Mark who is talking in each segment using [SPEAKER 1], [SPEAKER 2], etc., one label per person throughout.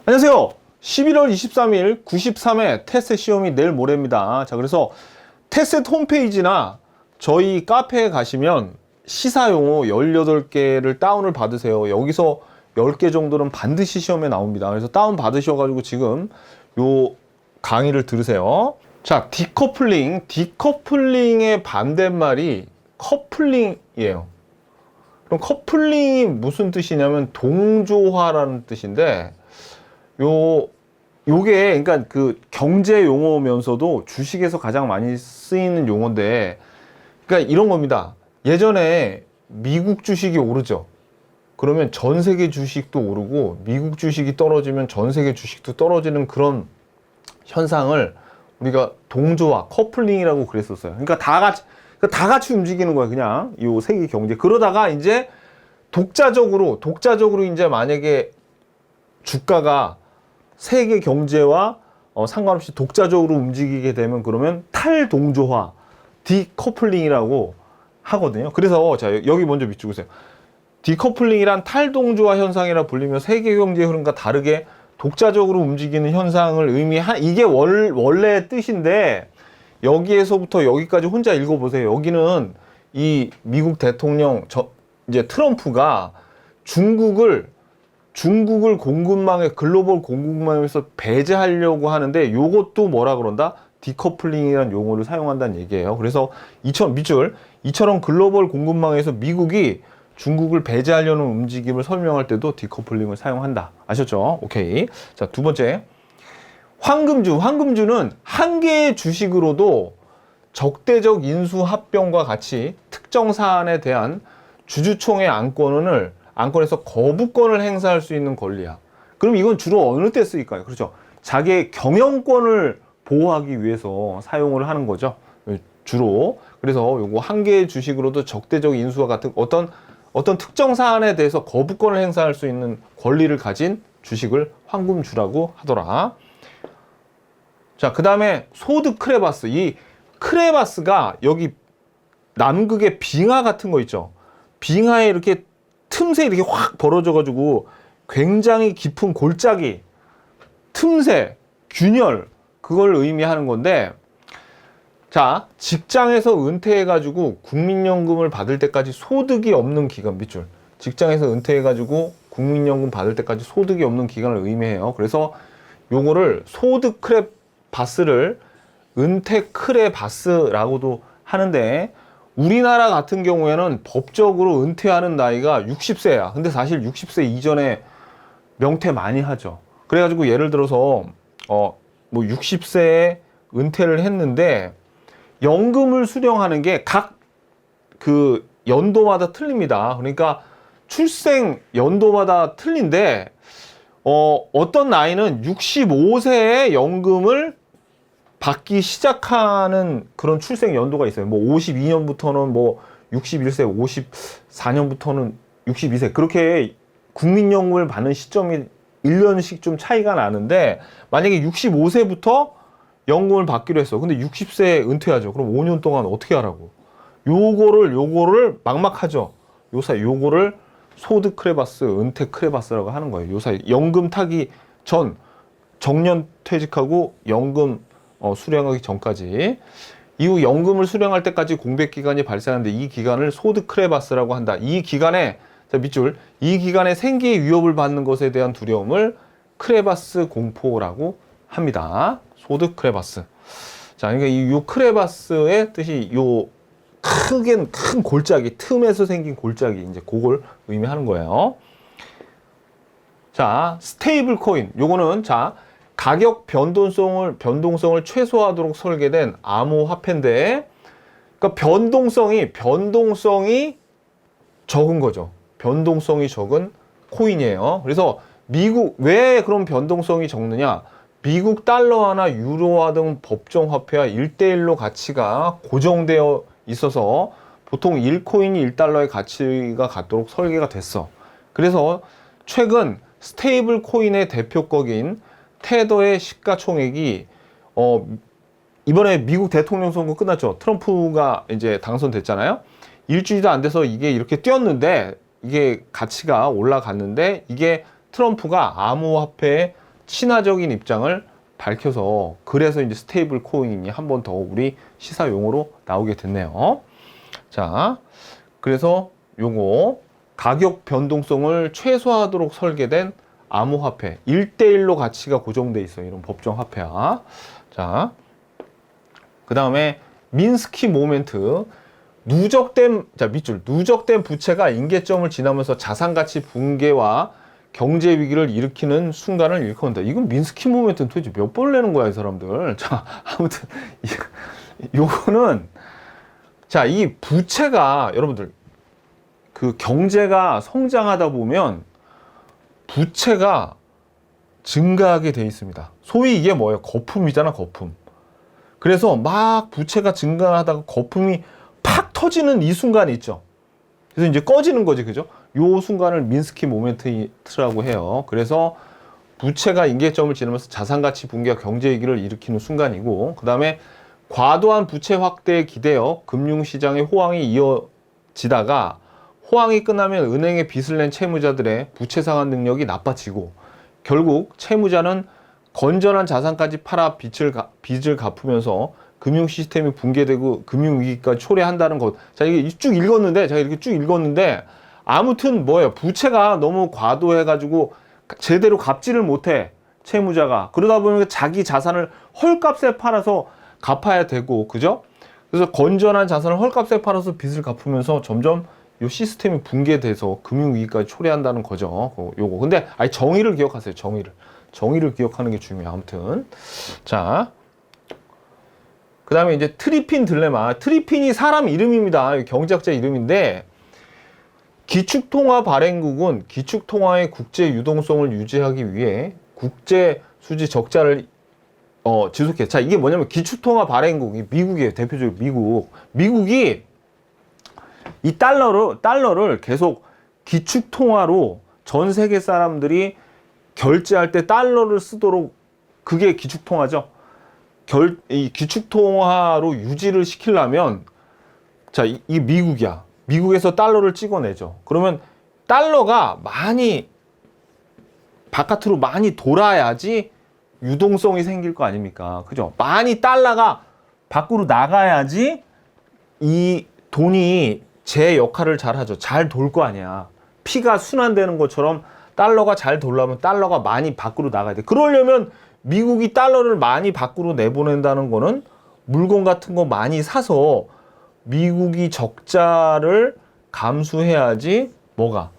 [SPEAKER 1] 안녕하세요. 11월 23일 93회 테스트 시험이 내일 모레입니다. 자, 그래서 테스트 홈페이지나 저희 카페에 가시면 시사용어 18개를 다운을 받으세요. 여기서 10개 정도는 반드시 시험에 나옵니다. 그래서 다운 받으셔가지고 지금 요 강의를 들으세요. 자, 디커플링. 디커플링의 반대말이 커플링이에요. 그럼 커플링이 무슨 뜻이냐면 동조화라는 뜻인데, 요게, 그러니까 그 경제 용어면서도 주식에서 가장 많이 쓰이는 용어인데, 그러니까 이런 겁니다. 예전에 미국 주식이 오르죠. 그러면 전 세계 주식도 오르고, 미국 주식이 떨어지면 전 세계 주식도 떨어지는 그런 현상을 우리가 동조화, 커플링이라고 그랬었어요. 그러니까 다 같이 움직이는 거야, 그냥. 요 세계 경제. 그러다가 이제 독자적으로 이제 만약에 주가가 세계 경제와 상관없이 독자적으로 움직이게 되면 그러면 탈동조화, 디커플링이라고 하거든요. 그래서 자, 여기 먼저 밑줄 그으세요. 디커플링이란 탈동조화 현상이라 불리며 세계 경제 흐름과 다르게 독자적으로 움직이는 현상을 이게 원래 뜻인데, 여기에서부터 여기까지 혼자 읽어보세요. 여기는 이 미국 대통령 이제 트럼프가 중국을 글로벌 공급망에서 배제하려고 하는데, 요것도 뭐라 그런다? 디커플링이라는 용어를 사용한다는 얘기예요. 그래서 이처럼 글로벌 공급망에서 미국이 중국을 배제하려는 움직임을 설명할 때도 디커플링을 사용한다. 아셨죠? 오케이. 자, 두 번째. 황금주는 한 개의 주식으로도 적대적 인수 합병과 같이 특정 사안에 대한 주주총회 안건에서 거부권을 행사할 수 있는 권리야. 그럼 이건 주로 어느 때 쓰일까요? 그렇죠. 자기의 경영권을 보호하기 위해서 사용을 하는 거죠. 주로. 그래서 요거 한 개의 주식으로도 적대적 인수와 같은 어떤 특정 사안에 대해서 거부권을 행사할 수 있는 권리를 가진 주식을 황금주라고 하더라. 자, 그 다음에 소드 크레바스. 이 크레바스가 여기 남극의 빙하 같은 거 있죠. 빙하에 이렇게 틈새 이렇게 확 벌어져가지고 굉장히 깊은 골짜기, 틈새, 균열, 그걸 의미하는 건데, 자, 직장에서 은퇴해가지고 국민연금을 받을 때까지 소득이 없는 기간, 밑줄. 직장에서 은퇴해가지고 국민연금 받을 때까지 소득이 없는 기간을 의미해요. 그래서 요거를 소드 크레바스를 은퇴 크레바스라고도 하는데, 우리나라 같은 경우에는 법적으로 은퇴하는 나이가 60세야. 근데 사실 60세 이전에 명퇴 많이 하죠. 그래가지고 예를 들어서 뭐 60세에 은퇴를 했는데 연금을 수령하는 게 각 그 연도마다 틀립니다. 그러니까 출생 연도마다 틀린데 어떤 나이는 65세에 연금을 받기 시작하는 그런 출생 연도가 있어요. 뭐 52년부터는 뭐 61세, 54년부터는 62세. 그렇게 국민연금을 받는 시점이 1년씩 좀 차이가 나는데, 만약에 65세부터 연금을 받기로 했어. 근데 60세에 은퇴하죠. 그럼 5년 동안 어떻게 하라고? 요거를 막막하죠. 요거를 소드 크레바스, 은퇴 크레바스라고 하는 거예요. 요사이 연금 타기 전, 정년 퇴직하고 연금 수령하기 전까지, 이후 연금을 수령할 때까지 공백 기간이 발생하는데 이 기간을 소드 크레바스라고 한다. 이 기간에, 자, 밑줄, 이 기간에 생계의 위협을 받는 것에 대한 두려움을 크레바스 공포라고 합니다. 소드 크레바스. 자, 그러니까 요 크레바스의 뜻이 요 큰 골짜기, 틈에서 생긴 골짜기, 이제 그걸 의미하는 거예요. 자, 스테이블 코인. 요거는, 자, 가격 변동성을 최소화하도록 설계된 암호화폐인데, 그러니까 변동성이 적은 거죠. 변동성이 적은 코인이에요. 그래서 왜 그런 변동성이 적느냐? 미국 달러화나 유로화 등 법정 화폐와 1대1로 가치가 고정되어 있어서 보통 1코인이 1달러의 가치가 같도록 설계가 됐어. 그래서 최근 스테이블 코인의 대표격인 테더의 시가총액이 이번에 미국 대통령 선거 끝났죠. 트럼프가 이제 당선됐잖아요. 일주일도 안 돼서 이게 이렇게 뛰었는데, 이게 가치가 올라갔는데, 이게 트럼프가 암호화폐에 친화적인 입장을 밝혀서 그래서 이제 스테이블 코인이 한 번 더 우리 시사 용어로 나오게 됐네요. 자, 그래서 요거 가격 변동성을 최소화하도록 설계된 암호화폐 1대1로 가치가 고정돼 있어요. 이런 법정 화폐야. 자, 그 다음에 민스키 모멘트 누적된 밑줄 누적된 부채가 임계점을 지나면서 자산가치 붕괴와 경제 위기를 일으키는 순간을 일컫는다. 이건 민스키 모멘트는 도대체 몇 번 내는 거야, 이 사람들. 자, 아무튼 요거는 자, 이 부채가 여러분들 그 경제가 성장하다 보면 부채가 증가하게 돼 있습니다. 소위 이게 뭐예요? 거품이잖아, 거품. 그래서 막 부채가 증가하다가 거품이 팍 터지는 이 순간이 있죠. 그래서 이제 꺼지는 거지, 그죠? 요 순간을 민스키 모멘트라고 해요. 그래서 부채가 임계점을 지나면서 자산가치 붕괴와 경제 위기를 일으키는 순간이고, 그 다음에 과도한 부채 확대에 기대어 금융시장의 호황이 이어지다가 호황이 끝나면 은행에 빚을 낸 채무자들의 부채 상환 능력이 나빠지고 결국 채무자는 건전한 자산까지 팔아 빚을 갚으면서 금융 시스템이 붕괴되고 금융 위기까지 초래한다는 것. 자, 이게 쭉 읽었는데 제가 이렇게 쭉 읽었는데 아무튼 뭐예요? 부채가 너무 과도해가지고 제대로 갚지를 못해 채무자가. 그러다 보면 자기 자산을 헐값에 팔아서 갚아야 되고, 그죠? 그래서 건전한 자산을 헐값에 팔아서 빚을 갚으면서 점점 이 시스템이 붕괴돼서 금융위기까지 초래한다는 거죠. 요거. 근데 아니 정의를 기억하세요. 정의를 기억하는 게 중요해요. 아무튼 자, 그 다음에 이제 트리핀 딜레마. 트리핀이 사람 이름입니다. 경제학자 이름인데 기축통화 발행국은 기축통화의 국제 유동성을 유지하기 위해 국제 수지 적자를 지속해. 자, 이게 뭐냐면 기축통화 발행국이 미국이에요. 대표적으로 미국이 이 달러를 계속 기축통화로 전 세계 사람들이 결제할 때 달러를 쓰도록, 그게 기축통화죠. 이 기축통화로 유지를 시키려면, 자, 이 미국이야. 미국에서 달러를 찍어내죠. 그러면 달러가 많이 바깥으로 많이 돌아야지 유동성이 생길 거 아닙니까? 그죠? 많이 달러가 밖으로 나가야지 이 돈이 제 역할을 잘 하죠. 잘 돌 거 아니야. 피가 순환되는 것처럼 달러가 잘 돌려면 달러가 많이 밖으로 나가야 돼. 그러려면 미국이 달러를 많이 밖으로 내보낸다는 거는 물건 같은 거 많이 사서 미국이 적자를 감수해야지 뭐가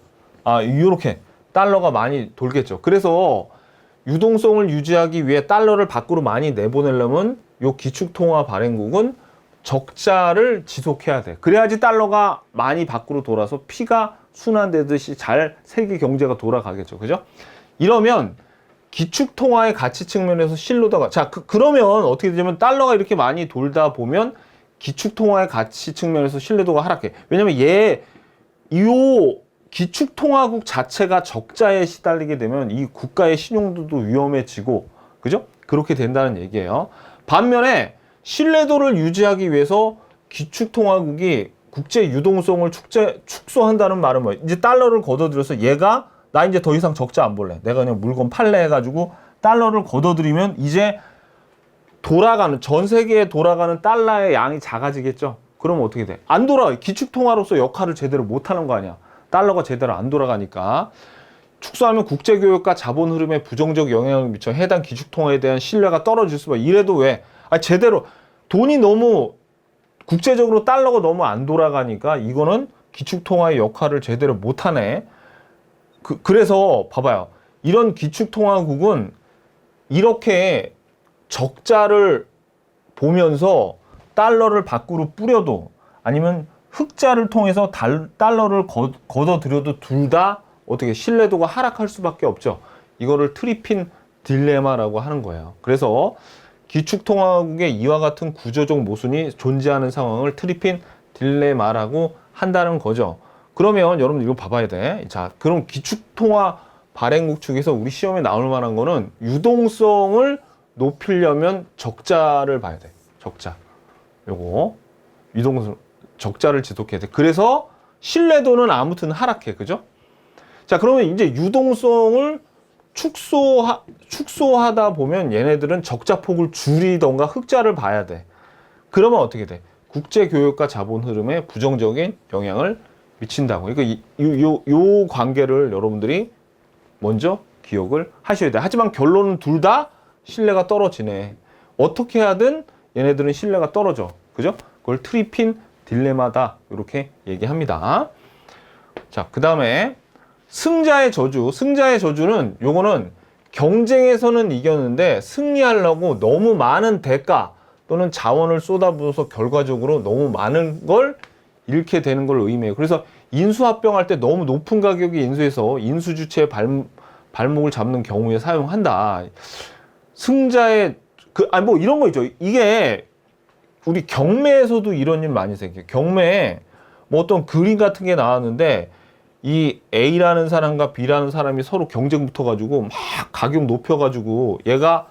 [SPEAKER 1] 이렇게 달러가 많이 돌겠죠. 그래서 유동성을 유지하기 위해 달러를 밖으로 많이 내보내려면 요 기축통화 발행국은 적자를 지속해야 돼. 그래야지 달러가 많이 밖으로 돌아서 피가 순환되듯이 잘 세계 경제가 돌아가겠죠. 그죠? 이러면 기축통화의 가치 측면에서 신뢰도가, 자, 그러면 어떻게 되냐면 달러가 이렇게 많이 돌다 보면 기축통화의 가치 측면에서 신뢰도가 하락해. 왜냐면 이 기축통화국 자체가 적자에 시달리게 되면 이 국가의 신용도도 위험해지고, 그죠? 그렇게 된다는 얘기예요. 반면에 신뢰도를 유지하기 위해서 기축통화국이 국제 유동성을 축소한다는 말은 뭐예요? 이제 달러를 걷어들여서 얘가 나 이제 더 이상 적자 안 볼래. 내가 그냥 물건 팔래 해가지고 달러를 걷어들이면 이제 전 세계에 돌아가는 달러의 양이 작아지겠죠. 그러면 어떻게 돼? 안 돌아가. 기축통화로서 역할을 제대로 못하는 거 아니야. 달러가 제대로 안 돌아가니까. 축소하면 국제교역과 자본 흐름에 부정적 영향을 미쳐 해당 기축통화에 대한 신뢰가 떨어질 수밖에. 이래도 왜? 제대로 돈이 너무 국제적으로 달러가 너무 안 돌아가니까 이거는 기축통화의 역할을 제대로 못하네. 그래서 봐봐요. 이런 기축통화국은 이렇게 적자를 보면서 달러를 밖으로 뿌려도 아니면 흑자를 통해서 달러를 걷어들여도 둘 다 어떻게 신뢰도가 하락할 수밖에 없죠. 이거를 트리핀 딜레마라고 하는 거예요. 그래서 기축통화국의 이와 같은 구조적 모순이 존재하는 상황을 트리핀 딜레마라고 한다는 거죠. 그러면 여러분 이거 봐봐야 돼. 자, 그럼 기축통화 발행국 측에서 우리 시험에 나올 만한 거는 유동성을 높이려면 적자를 봐야 돼. 적자. 요거 유동성 적자를 지속해야 돼. 그래서 신뢰도는 아무튼 하락해. 그죠? 자, 그러면 이제 유동성을 축소하다 보면 얘네들은 적자폭을 줄이던가 흑자를 봐야 돼. 그러면 어떻게 돼? 국제교역과 자본 흐름에 부정적인 영향을 미친다고. 그러니까 요 관계를 여러분들이 먼저 기억을 하셔야 돼. 하지만 결론은 둘 다 신뢰가 떨어지네. 어떻게 하든 얘네들은 신뢰가 떨어져. 그죠? 그걸 트리핀 딜레마다 이렇게 얘기합니다. 자, 그 다음에 승자의 저주. 승자의 저주는 요거는 경쟁에서는 이겼는데 승리하려고 너무 많은 대가 또는 자원을 쏟아부어서 결과적으로 너무 많은 걸 잃게 되는 걸 의미해요. 그래서 인수합병할 때 너무 높은 가격에 인수해서 인수주체의 발목을 잡는 경우에 사용한다. 승자의 뭐 이런 거 있죠. 이게 우리 경매에서도 이런 일 많이 생겨요. 경매에 뭐 어떤 그림 같은 게 나왔는데 이 A라는 사람과 B라는 사람이 서로 경쟁 붙어가지고 막 가격 높여가지고 얘가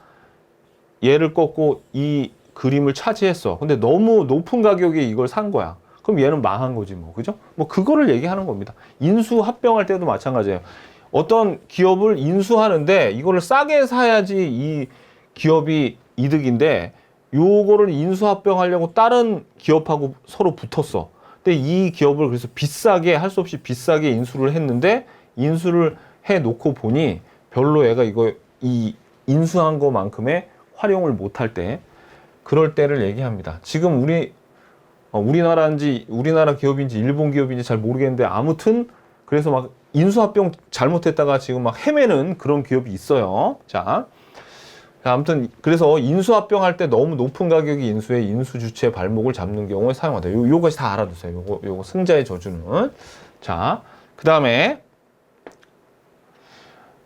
[SPEAKER 1] 얘를 꺾고 이 그림을 차지했어. 근데 너무 높은 가격에 이걸 산 거야. 그럼 얘는 망한 거지 뭐. 그죠? 뭐 그거를 얘기하는 겁니다. 인수 합병할 때도 마찬가지예요. 어떤 기업을 인수하는데 이거를 싸게 사야지 이 기업이 이득인데 요거를 인수 합병하려고 다른 기업하고 서로 붙었어. 근데 이 기업을 그래서 비싸게 할 수 없이 비싸게 인수를 했는데 인수를 해 놓고 보니 별로 얘가 이 인수한 것만큼의 활용을 못할 때 그럴 때를 얘기합니다. 지금 우리나라 기업인지 일본 기업인지 잘 모르겠는데 아무튼 그래서 막 인수합병 잘못했다가 지금 막 헤매는 그런 기업이 있어요. 자, 아무튼 그래서 인수합병할 때 너무 높은 가격이 인수해 인수주체 발목을 잡는 경우에 사용한다. 요것이 다 알아두세요. 요거 승자의 저주는. 자, 그 다음에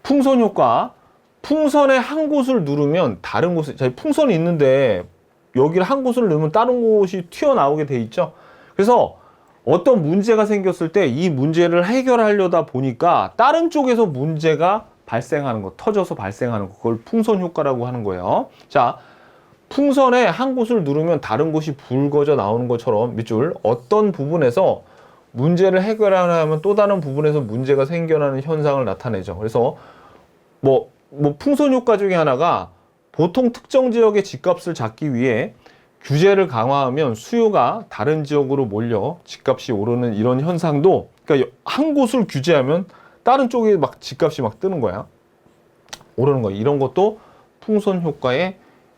[SPEAKER 1] 풍선 효과. 풍선의 한 곳을 누르면 다른 곳에, 풍선이 있는데 여기를 한 곳을 누르면 다른 곳이 튀어나오게 돼 있죠. 그래서 어떤 문제가 생겼을 때 이 문제를 해결하려다 보니까 다른 쪽에서 문제가 발생하는 거, 터져서 발생하는 거, 그걸 풍선 효과라고 하는 거예요. 자, 풍선의 한 곳을 누르면 다른 곳이 붉어져 나오는 것처럼 밑줄 어떤 부분에서 문제를 해결하려면 또 다른 부분에서 문제가 생겨나는 현상을 나타내죠. 그래서 뭐 풍선 효과 중에 하나가 보통 특정 지역의 집값을 잡기 위해 규제를 강화하면 수요가 다른 지역으로 몰려 집값이 오르는 이런 현상도, 그러니까 한 곳을 규제하면 다른 쪽에 막 집값이 막 뜨는 거야. 오르는 거야. 이런 것도 풍선 효과의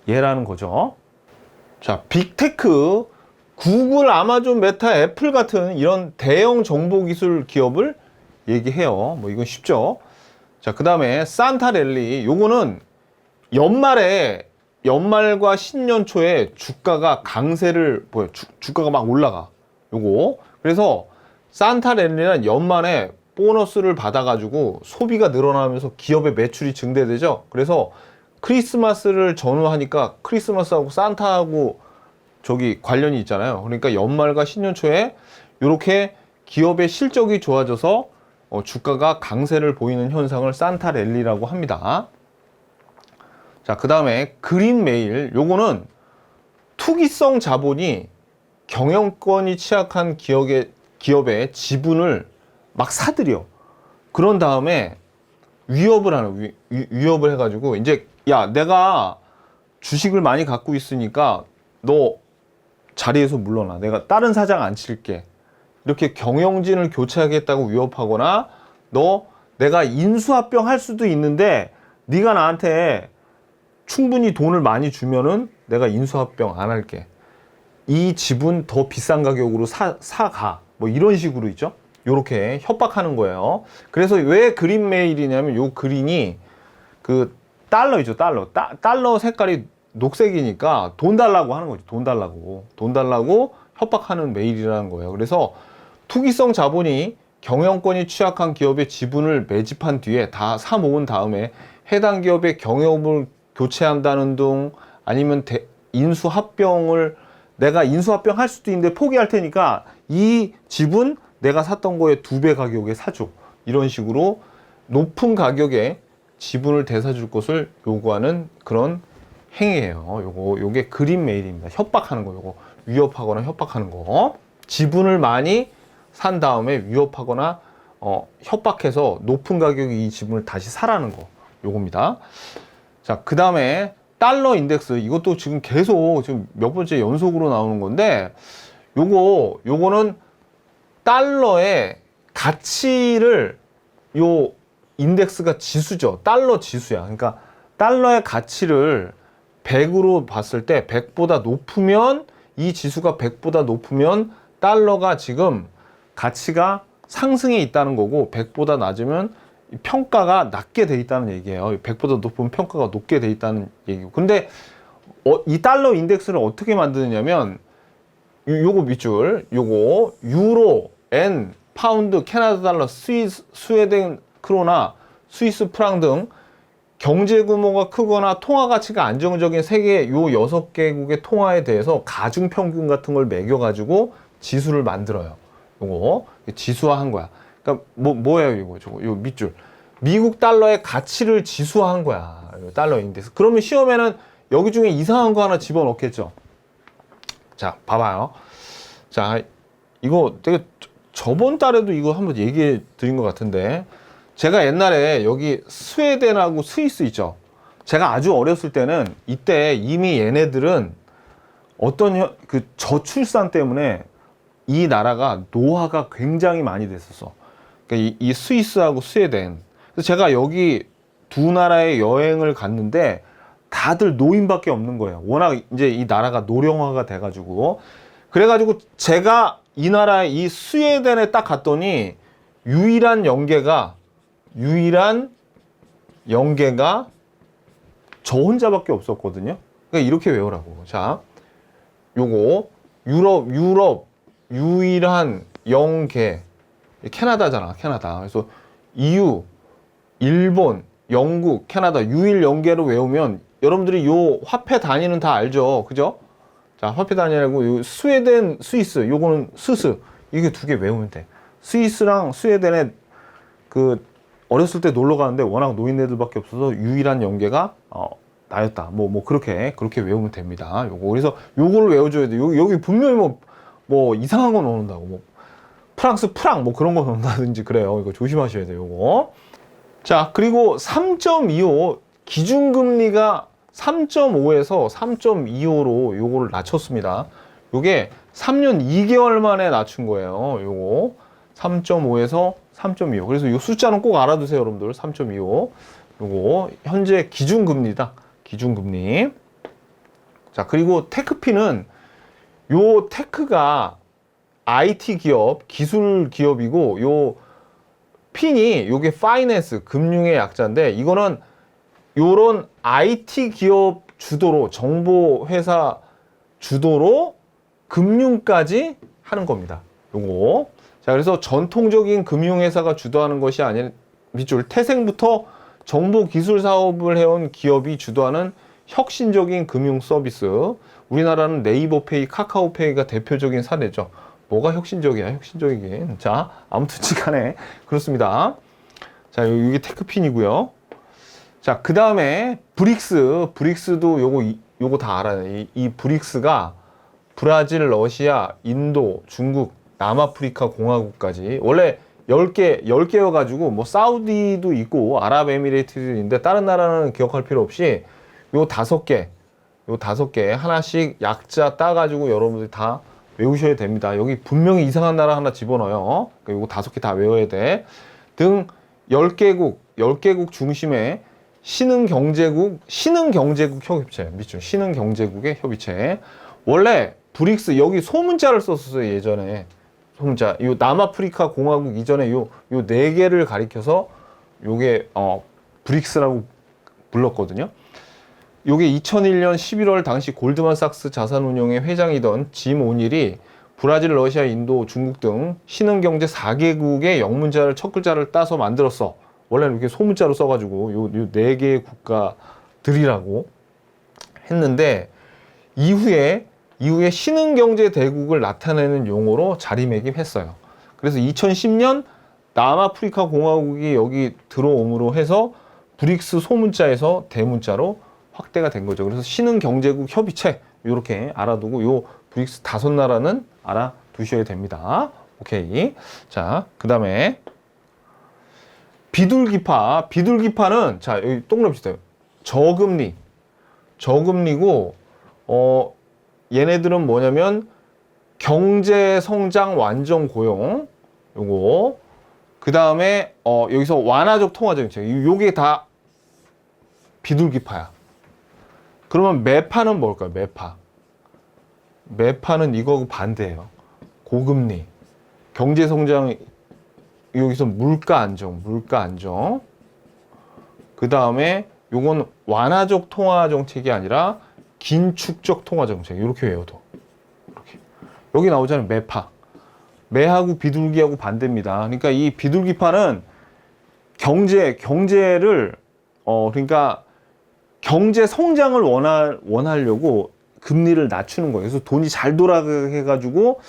[SPEAKER 1] 예라는 거죠. 자, 빅테크, 구글, 아마존, 메타, 애플 같은 이런 대형 정보기술 기업을 얘기해요. 뭐 이건 쉽죠. 자, 그 다음에 산타랠리. 요거는 연말과 신년 초에 주가가 강세를 보여. 주가가 막 올라가. 요거. 그래서 산타랠리는 연말에 보너스를 받아가지고 소비가 늘어나면서 기업의 매출이 증대되죠. 그래서 크리스마스를 전후하니까 크리스마스하고 산타하고 저기 관련이 있잖아요. 그러니까 연말과 신년 초에 이렇게 기업의 실적이 좋아져서 주가가 강세를 보이는 현상을 산타랠리라고 합니다. 자, 그 다음에 그린메일. 요거는 투기성 자본이 경영권이 취약한 기업의 지분을 막 사들여. 그런 다음에 위협을 해가지고 이제 야, 내가 주식을 많이 갖고 있으니까 너 자리에서 물러나. 내가 다른 사장 안 칠게. 이렇게 경영진을 교체하겠다고 위협하거나 내가 인수합병 할 수도 있는데 네가 나한테 충분히 돈을 많이 주면은 내가 인수합병 안 할게. 이 지분 더 비싼 가격으로 사가. 뭐 이런 식으로 있죠. 요렇게 협박하는 거예요. 그래서 왜 그린메일이냐면 요 그린이 그 달러이죠. 달러 색깔이 녹색이니까 돈 달라고 하는 거죠. 돈 달라고 협박하는 메일이라는 거예요. 그래서 투기성 자본이 경영권이 취약한 기업의 지분을 매집한 뒤에 다 사모은 다음에 해당 기업의 경영을 교체한다는 등 아니면 내가 인수합병 할 수도 있는데 포기할 테니까 이 지분 내가 샀던 거에 2배 가격에 사줘. 이런 식으로 높은 가격에 지분을 되사줄 것을 요구하는 그런 행위예요. 요게 그린메일입니다. 협박하는 거, 요거 위협하거나 협박하는 거. 지분을 많이 산 다음에 위협하거나 협박해서 높은 가격에 이 지분을 다시 사라는 거. 요겁니다. 자, 그 다음에 달러 인덱스. 이것도 지금 계속 지금 몇 번째 연속으로 나오는 건데, 요거는 달러의 가치를, 요 인덱스가 지수죠. 달러 지수야. 그러니까 달러의 가치를 100으로 봤을 때 100보다 높으면, 이 지수가 100보다 높으면 달러가 지금 가치가 상승해 있다는 거고, 100보다 낮으면 평가가 낮게 돼 있다는 얘기예요. 100보다 높으면 평가가 높게 돼 있다는 얘기고. 근데 이 달러 인덱스를 어떻게 만드느냐면, 요거 밑줄, 요거 유로, 엔, 파운드, 캐나다 달러, 스웨덴 크로나, 스위스 프랑 등 경제 규모가 크거나 통화 가치가 안정적인 세계 요 6개국의 통화에 대해서 가중 평균 같은 걸 매겨 가지고 지수를 만들어요. 요거 지수화한 거야. 그러니까 뭐예요, 이거? 저거 요 밑줄. 미국 달러의 가치를 지수화한 거야. 달러 인덱스. 그러면 시험에는 여기 중에 이상한 거 하나 집어넣겠죠. 자, 봐봐요. 자, 이거 되게 저번 달에도 이거 한번 얘기해 드린 것 같은데, 제가 옛날에 여기 스웨덴하고 스위스 있죠. 제가 아주 어렸을 때는 이때 이미 얘네들은 어떤 그 저출산 때문에 이 나라가 노화가 굉장히 많이 됐었어. 그러니까 이 스위스하고 스웨덴. 그래서 제가 여기 두 나라의 여행을 갔는데 다들 노인밖에 없는 거예요. 워낙 이제 이 나라가 노령화가 돼가지고. 그래가지고 제가 이 나라에, 이 스웨덴에 딱 갔더니 유일한 연계가 저 혼자밖에 없었거든요. 그러니까 이렇게 외우라고. 자, 요거 유럽 유일한 영계, 캐나다잖아, 캐나다. 그래서 EU, 일본, 영국, 캐나다 유일 연계로 외우면 여러분들이 요 화폐 단위는 다 알죠, 그죠? 자, 화폐 단위라고 요 스웨덴, 스위스, 요거는 스스, 이게 두 개 외우면 돼. 스위스랑 스웨덴에 그 어렸을 때 놀러 가는데 워낙 노인네들밖에 없어서 유일한 연계가 나였다. 그렇게 외우면 됩니다. 요거 그래서 요거를 외워줘야 돼. 여기 분명히 뭐 이상한 거 넣는다고, 뭐 프랑스 프랑 뭐 그런 거 넣는다든지 그래요. 이거 조심하셔야 돼요. 요거. 자, 그리고 3.25 기준금리가 3.5에서 3.25로 요거를 낮췄습니다. 요게 3년 2개월 만에 낮춘 거예요. 요거 3.5에서 3.25. 그래서 요 숫자는 꼭 알아두세요, 여러분들. 3.25. 요거 현재 기준금리다. 기준금리. 자, 그리고 테크피는, 요 테크가 IT 기업, 기술 기업이고, 요 핀이 요게 파이낸스, 금융의 약자인데, 이거는 요런 IT 기업 주도로, 정보 회사 주도로 금융까지 하는 겁니다. 요거. 자, 그래서 전통적인 금융회사가 주도하는 것이 아닌, 밑줄 태생부터 정보 기술 사업을 해온 기업이 주도하는 혁신적인 금융 서비스. 우리나라는 네이버페이, 카카오페이가 대표적인 사례죠. 뭐가 혁신적이야, 혁신적이긴. 자, 아무튼 간에 그렇습니다. 자, 이게 테크핀이고요. 자, 그 다음에 브릭스도 요거 다 알아요. 이 브릭스가 브라질, 러시아, 인도, 중국, 남아프리카 공화국까지, 원래 10개여가지고 뭐 사우디도 있고 아랍에미레이트도 있는데, 다른 나라는 기억할 필요 없이 요 5개 하나씩 약자 따가지고 여러분들이 다 외우셔야 됩니다. 여기 분명히 이상한 나라 하나 집어넣어요. 그러니까 요거 5개 다 외워야 돼. 등 10개국 중심의 신흥경제국 협의체, 밑줄 신흥경제국의 협의체. 원래 브릭스 여기 소문자를 썼었어요, 예전에. 소문자. 요 남아프리카 공화국 이전에 요 4개를 가리켜서 요게 브릭스라고 불렀거든요. 요게 2001년 11월 당시 골드만삭스 자산운용의 회장이던 짐 오닐이 브라질, 러시아, 인도, 중국 등 신흥경제 4개국의 영문자를 첫 글자를 따서 만들었어. 원래는 이렇게 소문자로 써가지고 요 4개의 국가들이라고 했는데, 이후에 신흥경제 대국을 나타내는 용어로 자리매김했어요. 그래서 2010년 남아프리카 공화국이 여기 들어옴으로 해서 브릭스 소문자에서 대문자로 확대가 된 거죠. 그래서 신흥경제국 협의체 이렇게 알아두고, 요 브릭스 5나라는 알아두셔야 됩니다. 오케이. 자, 그 다음에 비둘기파는 자, 여기 동그라미 주세요. 저금리고 얘네들은 뭐냐면 경제 성장 완전 고용 요거 그다음에 여기서 완화적 통화 정책 요게 다 비둘기파야. 그러면 매파는 뭘까요? 매파는 이거하고 반대예요. 고금리, 경제 성장 여기서 물가 안정. 그다음에 요건 완화적 통화 정책이 아니라 긴축적 통화 정책. 이렇게 외워둬. 이렇게. 여기 나오잖아요. 매파. 매하고 비둘기하고 반대입니다. 그러니까 이 비둘기파는 경제를 그러니까 경제 성장을 원하려고 금리를 낮추는 거예요. 그래서 돈이 잘 돌아가게 해가지고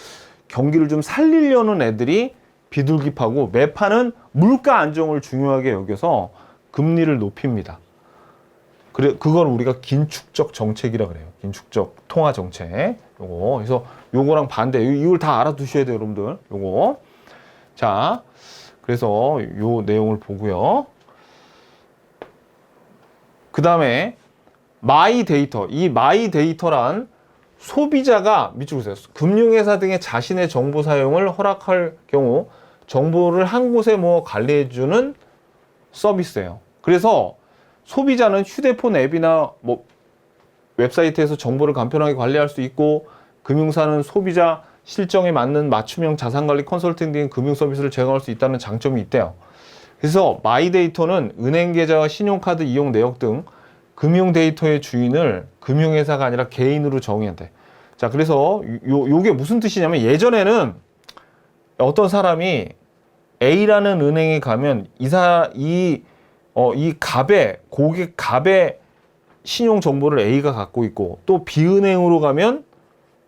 [SPEAKER 1] 경기를 좀 살리려는 애들이 비둘기파고, 매파는 물가 안정을 중요하게 여겨서 금리를 높입니다. 그걸 우리가 긴축적 정책이라 그래요. 긴축적 통화 정책. 요거. 그래서 요거랑 반대. 이걸 다 알아두셔야 돼요, 여러분들. 요거. 자, 그래서 요 내용을 보고요. 그 다음에 마이 데이터. 이 마이 데이터란 소비자가 밑줄 보세요. 금융회사 등의 자신의 정보 사용을 허락할 경우 정보를 한 곳에 모아 관리해주는 서비스예요. 그래서 소비자는 휴대폰 앱이나 뭐 웹사이트에서 정보를 간편하게 관리할 수 있고, 금융사는 소비자 실정에 맞는 맞춤형 자산관리 컨설팅 등 금융 서비스를 제공할 수 있다는 장점이 있대요. 그래서 마이데이터는 은행 계좌와 신용카드 이용 내역 등 금융 데이터의 주인을 금융회사가 아니라 개인으로 정의한대. 자, 그래서 요게 무슨 뜻이냐면, 예전에는 어떤 사람이 A라는 은행에 가면 이 고객 갑의 신용 정보를 A가 갖고 있고, 또 B은행으로 가면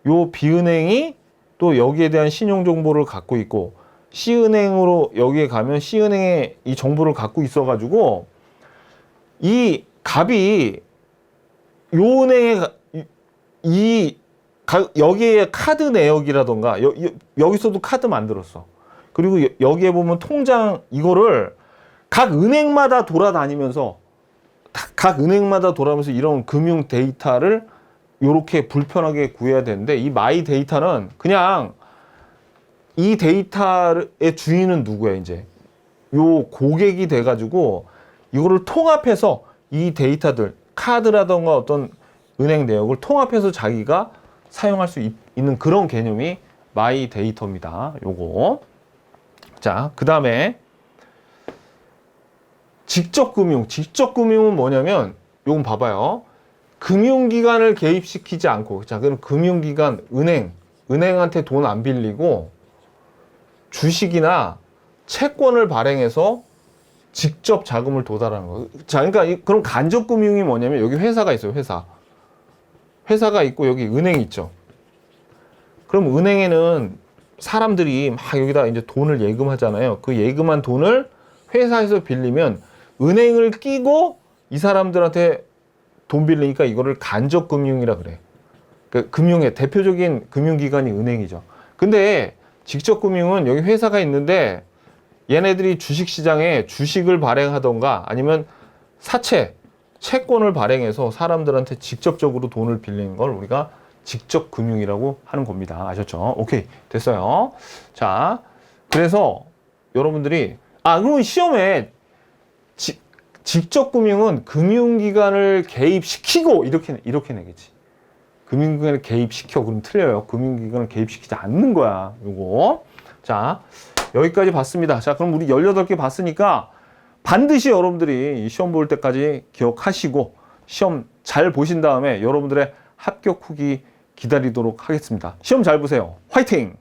[SPEAKER 1] 요 B은행이 또 여기에 대한 신용 정보를 갖고 있고, C은행으로 여기에 가면 C은행의 이 정보를 갖고 있어가지고, 이 갑이 요 은행에 여기에 카드 내역이라던가 여기서도 카드 만들었어. 그리고 여기에 보면 통장, 이거를 각 은행마다 돌아다니면서 이런 금융 데이터를 이렇게 불편하게 구해야 되는데, 이 마이 데이터는 그냥 이 데이터의 주인은 누구야? 이제 요 고객이 돼가지고 이거를 통합해서 이 데이터들, 카드라던가 어떤 은행 내역을 통합해서 자기가 사용할 수 있는 그런 개념이 마이 데이터입니다. 요거. 자, 그 다음에 직접금융은 뭐냐면, 요건 봐봐요. 금융기관을 개입시키지 않고, 자, 그럼 금융기관, 은행한테 돈 안 빌리고 주식이나 채권을 발행해서 직접 자금을 도달하는 거예요. 자, 그러니까 그럼 간접금융이 뭐냐면, 여기 회사가 있어요. 회사가 있고 여기 은행이 있죠. 그럼 은행에는 사람들이 막 여기다 이제 돈을 예금하잖아요. 그 예금한 돈을 회사에서 빌리면 은행을 끼고 이 사람들한테 돈 빌리니까 이거를 간접금융이라 그래. 그 금융의 대표적인 금융기관이 은행이죠. 근데 직접금융은 여기 회사가 있는데 얘네들이 주식시장에 주식을 발행하던가 아니면 채권을 발행해서 사람들한테 직접적으로 돈을 빌리는 걸 우리가 직접금융이라고 하는 겁니다. 아셨죠? 오케이, 됐어요. 자, 그래서 여러분들이 그럼 시험에 직접금융은 금융기관을 개입시키고 이렇게 내겠지. 금융기관을 개입시켜. 그럼 틀려요. 금융기관을 개입시키지 않는 거야. 요거. 자, 여기까지 봤습니다. 자, 그럼 우리 18개 봤으니까 반드시 여러분들이 시험 볼 때까지 기억하시고 시험 잘 보신 다음에 여러분들의 합격 후기 기다리도록 하겠습니다. 시험 잘 보세요. 화이팅!